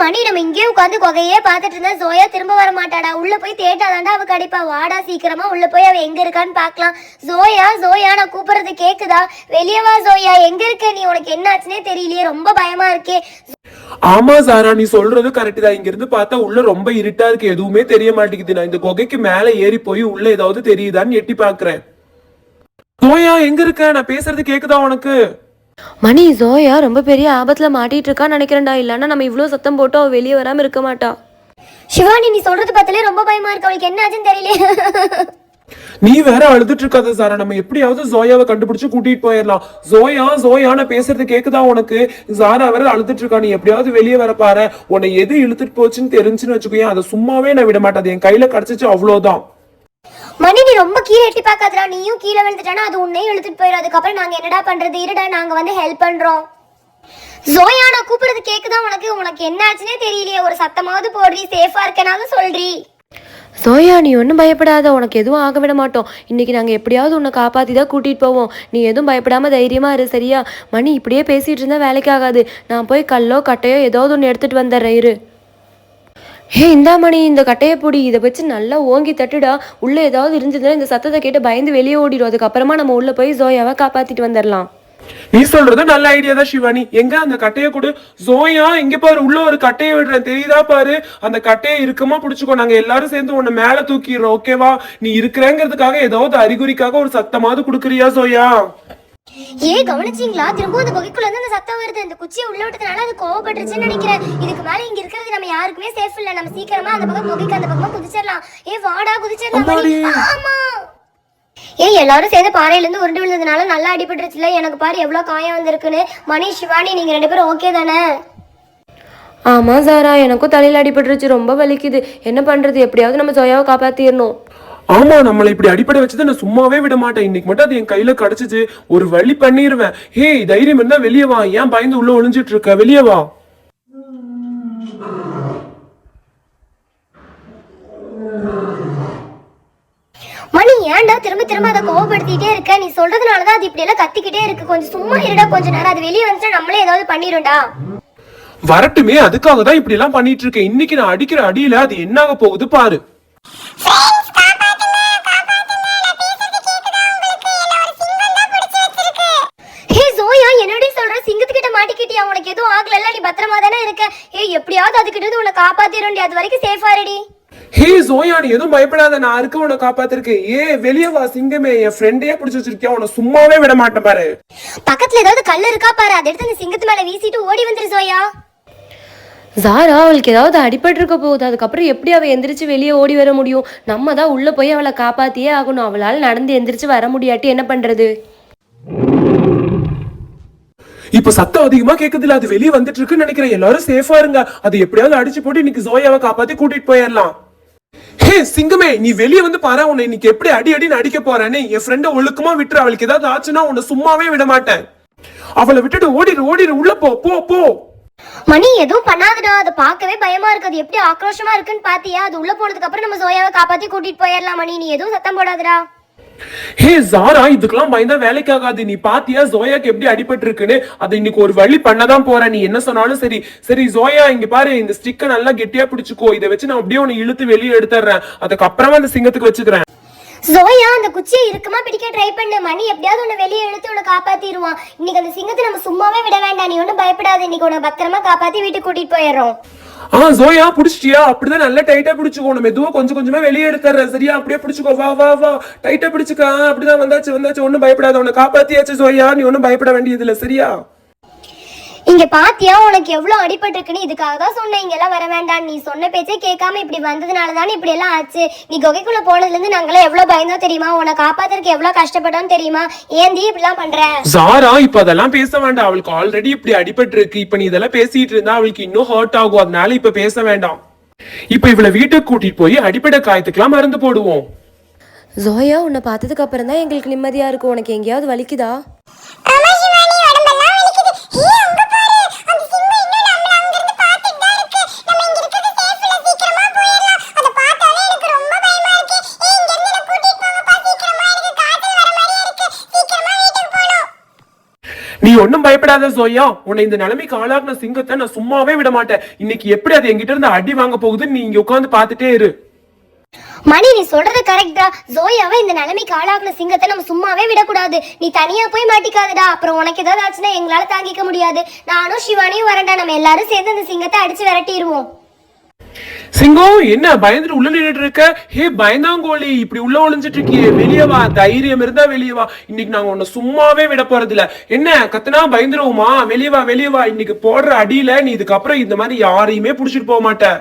மணி நம்ம இங்கே உட்காந்து கொகையே பாத்துட்டு இருந்தா ஜோயா திரும்ப வர மாட்டாடா. உள்ள போய் தேட்டாதாண்டா அவ கடிப்பா. வாடா சீக்கிரமா உள்ள போய் அவ எங்க இருக்கான்னு பாக்கலாம். ஜோயா ஜோயா நான் கூப்பிடுறது கேக்குதா? வெளியே வா ஜோயா, எங்க இருக்க நீ? உனக்கு என்ன ஆச்சுன்னே தெரியலையே, ரொம்ப பயமா இருக்கே. ஆமா சாரா, நீ சொல்றது கரெக்ட் தான். இங்க இருந்து பார்த்தா உள்ள ரொம்ப இருட்டா இருக்கு, எதுவுமே தெரிய மாட்டேங்குது. நான் இந்த குகைக்கு மேல ஏறி போய் உள்ள ஏதாவது தெரியுதான்னு எட்டி பாக்குறேன். ஜோயா எங்க இருக்க? நான் பேசுறது கேக்குதா உனக்கு? மணி, ஜோயா ரொம்ப பெரிய ஆபத்துல மாட்டிட்டு இருக்கான்னு நினைக்கிறேன்டா. இல்லன்னா நம்ம இவ்வளவு சத்தம் போட்டு அவ வெளியே வராம இருக்க மாட்டா. சிவானி நீ சொல்றது பார்த்தாலே ரொம்ப பயமா இருக்கு. அவளுக்கு என்ன ஆச்சுன்னு தெரியல. நீ வேற அழுதுட்டு இருக்காத சாரா, நம்ம எப்படியாவது ஜோயாவை கண்டுபிடிச்சு கூட்டிட்டு போயிடலாம். ஜோயா ஜோயா நான் பேசுறது கேக்குதா உனக்கு? சாரா வேற அழுதுட்டு இருக்கா, நீ எப்படியாவது வெளியே வர பாரு. உன்னை எது இழுத்துட்டு போச்சுன்னு தெரிஞ்சுன்னு வச்சுக்கோயேன், அதை சும்மாவே நான் விட மாட்டேன். என் கையில கிடைச்சிச்சு அவ்வளவுதான். மணி நீ ரொம்ப கீழே எட்டி பாக்காதடா. நீயும் கீழே விழுந்துட்டானா அது உன்னையும் இழுத்துட்டு போயிடும். அதுக்கப்புறம் நாங்க என்னடா பண்றது? இருடா, நாங்க வந்து ஹெல்ப் பண்றோம். ஜோயா நான் கூப்பிடுறது கேக்குதா உனக்கு? உனக்கு என்ன ஆச்சுன்னே தெரியலையே, ஒரு சத்தமாவது போடுறீ. சேஃபா இருக்கனாலும் சொல்றீ. ஜோயா நீ ஒன்றும் பயப்படாத, உனக்கு எதுவும் ஆக விட மாட்டோம். இன்னைக்கு நாங்கள் எப்படியாவது உன்னை காப்பாற்றி தான் கூட்டிகிட்டு போவோம். நீ எதுவும் பயப்படாமல் தைரியமாக இரு, சரியா? மணி இப்படியே பேசிகிட்டு இருந்தால் வேலைக்கு ஆகாது. நான் போய் கல்லோ கட்டையோ ஏதாவது ஒன்று எடுத்துகிட்டு வந்துடுறேன், இரு. ஹே இந்தா மணி, இந்த கட்டையை பொடி. இதை வச்சு நல்லா ஓங்கி தட்டுடா. உள்ளே ஏதாவது இருந்ததுன்னா இந்த சத்தத்தை கேட்டு பயந்து வெளியே ஓடிடும். அதுக்கப்புறமா நம்ம உள்ளே போய் ஜோயாவை காப்பாற்றிட்டு வந்துடலாம். நீ சொல்றது நல்ல ஐடியா தான் சிவானி. எங்க அந்த கட்டைய கொடு. ஜோயா இங்க பாரு, உள்ள ஒரு கட்டையை விடுறேன், தெரியுதா பாரு? அந்த கட்டையை இறுக்கமா பிடிச்சுக்கோ. நாங்க எல்லாரும் சேர்ந்து உன்னை மேல தூக்கிடுறோம், ஓகேவா? நீ இருக்கிறேங்கிறதுக்காக ஏதாவது அறிகுறிக்காக ஒரு சத்தமாவது குடுக்குறியா ஜோயா? கவனிச்சீங்களா? திரும்ப அந்த குகைக்குள்ள இருந்து அந்த சத்தம் வருது. இந்த குச்சியை உள்ள விட்டதுனால அது கோவப்பட்டுருச்சுன்னு நினைக்கிறேன். இதுக்கு மேல இங்க இருக்கிறது நம்ம யாருக்குமே சேஃப் இல்ல. நம்ம சீக்கிரமா அந்த பக்கம் குகைக்கு அந்த பக்கமா குதிச்சிடலாம். வாடா குதிச்சிடலாம். ஆமா எல்லாரும் சேர்ந்து பாறையில இருந்து உருண்டு விழுந்ததுனால நல்லா அடிபட்டுருச்சுல. எனக்கு பாரு எவ்வளவு காயம் வந்திருக்குன்னு. மணி சிவானி நீங்க 2 பேரும் ஓகே தானே? ஆமா சாரா, எனக்கும் தலையில அடிபட்டுருச்சு, ரொம்ப வலிக்குது. என்ன பண்றது? எப்படியாவது நம்ம ஜோயாவை காப்பாத்திடணும். ஆமா, நம்மளை இப்படி அடிப்படை வச்சதை நான் சும்மாவே விட மாட்டேன். இன்னைக்கு மட்டும் அது என் கையில கிடைச்சிச்சு, ஒரு வழி பண்ணிடுவேன். ஹே தைரியம் இருந்தா வெளியே வா. ஏன் பயந்து உள்ள ஒளிஞ்சிட்டு இருக்க? வெளியே வா. மணி ஏன்டா திரும்ப திரும்ப அதை கோவப்படுத்திட்டே இருக்க? நீ சொல்றதுனாலதான் அது இப்படி எல்லாம் கத்திக்கிட்டே இருக்கு. கொஞ்சம் சும்மா இருடா கொஞ்ச நேரம். அது வெளியே வந்துட்டா நம்மளே ஏதாவது பண்ணிடும்டா. வரட்டுமே, அதுக்காக தான் இப்படி எல்லாம் பண்ணிட்டு இருக்கேன். இன்னைக்கு நான் அடிக்கிற அடியில அது என்ன ஆக போகுது பாரு. சிங்கத்துக்கிட்ட மாட்டிக்கிட்டியா? உனக்கு எதுவும் ஆகல? நீ பத்திரமா தானே இருக்க? எப்படியாவது அதுக்கிட்ட உன்னை காப்பாத்திரண்டி. அது வரைக்கும் சேஃபா ரெடி. ஹே ஜோயா நீ எதுவும் பயப்படாத, நான் இருக்க உன்னை காப்பாத்திருக்கேன். வெளியே வா சிங்கமே. என் ஃப்ரெண்டையே பிடிச்சு வச்சிருக்கியா, உன்னை சும்மாவே விட மாட்டேன் பாரு. பக்கத்துல ஏதாவது கல் இருக்கா பாரு, அதை எடுத்து அந்த சிங்கத்து மேல வீசிட்டு ஓடி வந்துரு ஜோயா. ஜாரா அவளுக்கு ஏதாவது அடிபட்டு இருக்க போகுது. அதுக்கப்புறம் எப்படி அவள் எந்திரிச்சு வெளியே ஓடி வர முடியும்? நம்ம தான் உள்ள போய் அவளை காப்பாத்தியே ஆகணும். அவளால் நடந்து எந்திரிச்சு வர முடியாட்டி என்ன பண்றது? இப்ப சத்தம் அதிகமா கேக்குதுல, அது வெளியே வந்துட்டு இருக்குன்னு நினைக்கிறேன். எல்லாரும் சேஃபா இருங்க. அது எப்படியாவது அடிச்சு போட்டு இன்னைக்கு ஜோயாவை காப்பாத்தி கூட்டிட்டு போயிடலாம். ஹே சிங்கமே, நீ வெளியே வந்து பாரு. உன்னை இன்னைக்கு எப்படி அடி அடின்னு அடிக்க போறேன்னு. என் ஃப்ரெண்ட ஒழுக்கமா விட்டுரு. அவளுக்கு ஏதாவது ஆச்சுன்னா உன்னை சும்மாவே விட மாட்டேன். அவளை விட்டுட்டு ஓடிடு உள்ள போ போ போ. மணி எதுவும் பண்ணாதுடா. அதை பார்க்கவே பயமா இருக்கு. அது எப்படி ஆக்ரோஷமா இருக்குன்னு பாத்தியா? அது உள்ள போனதுக்கு அப்புறம் நம்ம ஜோயாவை காப்பாத்தி கூட்டிட்டு போயிடலாம். மணி நீ எதுவும் சத்தம் போடாதடா. ஹே ஜாரா, இதுக்கெல்லாம் பயந்தா வேலைக்கு ஆகாது. நீ பாத்தியா ஜோயாக்கு எப்படி அடிபட்டு இருக்குன்னு? அதை இன்னைக்கு ஒரு வழி பண்ணதான் போறேன். நீ என்ன சொன்னாலும் சரி. சரி ஜோயா இங்க பாரு, இந்த ஸ்டிக்கை நல்லா கெட்டியா பிடிச்சுக்கோ. இதை வச்சு நான் அப்படியே உன்னை இழுத்து வெளியே எடுத்துறேன். அதுக்கப்புறமா அந்த சிங்கத்துக்கு வச்சுக்கிறேன். ஜோயா அந்த குச்சியை இருக்குமா பிடிக்க ட்ரை பண்ணு. மணி எப்படியாவது உன்னை வெளியே இழுத்து உன்னை காப்பாத்திடுவான். இன்னைக்கு அந்த சிங்கத்தை நம்ம சும்மாவே விட வேண்டாம். நீ ஒன்னும் பயப்படாது. இன்னைக்கு உன்னை பத்திரமா காப்பாத்தி வீட்டுக்கு கூட்டிட்டு போயிடுறோம். ஜோயா புடிச்சிட்டியா? அப்படிதான் நல்லா டைட்டா பிடிச்சுக்கோ. நம்ம மெதுவா கொஞ்சம் கொஞ்சமா வெளியே எடுத்துறேன், சரியா? அப்படியே பிடிச்சுக்கோ. வா வா வா, டைட்டா பிடிச்சுக்க. அப்படிதான் வந்தாச்சு. ஒன்னும் பயப்படாத. உன்னை காப்பாத்தியாச்சு ஜோயா, நீ ஒன்னும் பயப்பட வேண்டியது இல்ல, சரியா? இங்க பாத்தியா உனக்கு எவ்வளவு அடிபட்டு இருக்குன்னு? இதுக்காக தான் சொன்னேன் இங்க எல்லாம் வர வேண்டாம். நீ சொன்ன பேச்சே கேட்காம இப்படி வந்ததுனாலதானே இப்படி எல்லாம் ஆச்சு. நீ குகைக்குள்ள போனதுல இருந்து நாங்களாம் எவ்வளவு பயந்தோம் தெரியுமா? உன்னை காப்பாத்துறதுக்கு எவ்வளவு கஷ்டப்பட்டோம் தெரியுமா? ஏந்தி இப்படி எல்லாம் பண்ற? ஜாரா இப்ப அதெல்லாம் பேச வேண்டாம். அவளுக்கு ஆல்ரெடி இப்படி அடிபட்டு இருக்கு. இப்ப நீ இதெல்லாம் பேசிட்டு இருந்தா அவளுக்கு இன்னும் ஹர்ட் ஆகும். அதனால இப்ப பேச வேண்டாம். இப்ப இவளை வீட்டுக்கு கூட்டிட்டு போய் அடிப்படை காயத்துக்கெல்லாம் மருந்து போடுவோம். ஜோயா உன்னை பார்த்ததுக்கு அப்புறம் தான் எங்களுக்கு நிம்மதியா இருக்கும். உனக்கு எங்கேயாவது வலிக்குதா? நீ ஒண்ணும் பயப்படாத சோயா, உன்னை இந்த நிலைமைக்கு ஆளாக்குன சிங்கத்தை நான் சும்மாவே விட மாட்டேன். இன்னைக்கு எப்படி அது என்கிட்ட இருந்து அடி வாங்க போகுதுன்னு நீ இங்க உட்காந்து பாத்துட்டே இரு. மணி நீ சொல்றது கரெக்டா. ஜோயாவை இந்த நிலைமைக்கு ஆளாக்குன சிங்கத்தை நம்ம சும்மாவே விடக்கூடாது. நீ தனியா போய் மாட்டிக்காதடா, அப்புறம் உனக்கு ஏதாவது ஆச்சுன்னா எங்களால தாங்கிக்க முடியாது. நானும் சிவானியும் வரண்டா, நம்ம எல்லாரும் சேர்ந்து அந்த சிங்கத்தை அடிச்சு விரட்டிடுவோம். சிங்கம் என்ன பயந்துட்டு உள்ள நின்னுட்டு இருக்க? ஹே பயந்தாங்கோலி, இப்படி உள்ள ஒளிஞ்சிட்டு இருக்கியே, வெளியே வா. தைரியம் இருந்தா வெளியே வா. இன்னைக்கு நாங்க உன்னை சும்மாவே விட போறது இல்ல. என்ன கத்துனா பயந்துருவோமா? வெளியே வா வெளியே வா. இன்னைக்கு போடுற அடியில நீ இதுக்கப்புறம் இந்த மாதிரி யாரையுமே புடிச்சிட்டு போக மாட்ட.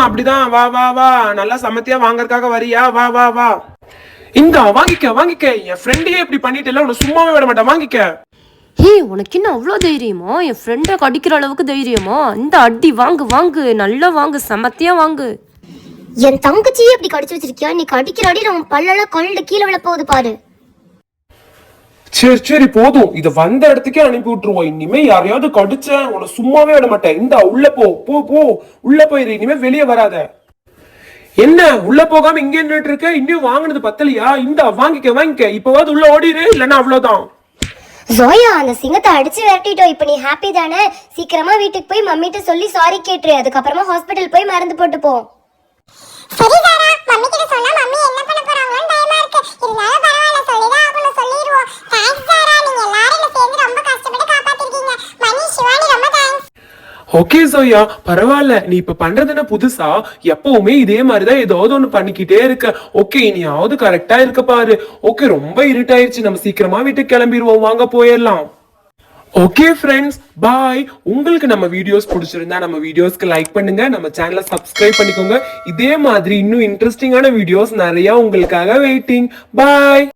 அப்படிதான். வா வா வா, நல்லா சமத்தியா வாங்கறதுக்காக வரியா? வா வா வா. இந்த வாங்கிக்க வாங்கிக்க. என் ஃப்ரெண்டையே இப்படி பண்ணிட்டு உன்னை சும்மாவே விட மாட்டேன். வாங்கிக்க. ஹே உனக்கு என்ன அவ்வளோ தைரியமா? என் ஃப்ரெண்டை கடிக்கிற அளவுக்கு தைரியமா? இந்த அடி வாங்கு வாங்கு, நல்லா வாங்கு, சமத்தியா வாங்கு. என் தங்கச்சியே இப்படி கடிச்சு வச்சிருக்கியா? நீ கடிக்கிற அடி நம்ம பல்லெல்லாம் கல்ல கீழே விழ போகுது பாரு. சரி சரி போதும், இத வந்த இடத்துக்கே அனுப்பி விட்டுருவோம். இனிமே யாரையாவது கடிச்ச உன்னை சும்மாவே விட மாட்டேன். இந்த உள்ள போ போ போ, உள்ள போயிரு. இனிமே வெளியே வராத. என்ன உள்ள போகாம இங்க நின்னுட்டு இருக்க? இன்னும் வாங்கினது பத்தலையா? இந்த வாங்கிக்க வாங்கிக்க. இப்பவாது உள்ள ஓடிரு, இல்லன்னா அவ்வளவுதான். ஜோயா அந்த சிங்கத்தை அடிச்சு விரட்டிட்டோம். இப்ப நீ ஹாப்பி தானே? சீக்கிரமா வீட்டுக்கு போய் மம்மிட்ட சொல்லி சாரி கேட்டுரு. அதுக்கப்புறமா ஹாஸ்பிட்டல் போய் மருந்து போட்டு போ. சரி சாரா, மம்மி கிட்ட சொன்னா மம்மி என்ன பண்ண போறாங்கன்னு பயமா இருக்கு. இருந்தாலும் பரவாயில்ல, சொல்லிதான் ஆகணும், சொல்லிடுவோம். தேங்க்ஸ் சாரா, நீங்க எல்லாரும் சேர்ந்து ரொம்ப கஷ்டப்பட்டு காப்பாத்திருக்கீங்க. மணி, சிவானி ரொம்ப தேங்க்ஸ். ஓகே சோயா, பரவாயில்ல. நீ இப்ப பண்றதுன்னா புதுசா? எப்பவுமே இதே மாதிரிதான் ஏதாவது ஒண்ணு பண்ணிக்கிட்டே இருக்க. ஓகே இனியாவது கரெக்டா இருக்க பாரு. ஓகே ரொம்ப இருட்டாயிருச்சு, நம்ம சீக்கிரமா வீட்டுக்கு கிளம்பிடுவோம். வாங்க போயிடலாம். ஓகே ஃப்ரெண்ட்ஸ், பாய். உங்களுக்கு நம்ம வீடியோஸ் பிடிச்சிருந்தா நம்ம வீடியோஸ்க்கு லைக் பண்ணுங்க, நம்ம சேனலை சப்ஸ்கிரைப் பண்ணிக்கோங்க. இதே மாதிரி இன்னும் இன்ட்ரெஸ்டிங்கான வீடியோஸ் நிறைய உங்களுக்காக வெயிட்டிங். பாய்.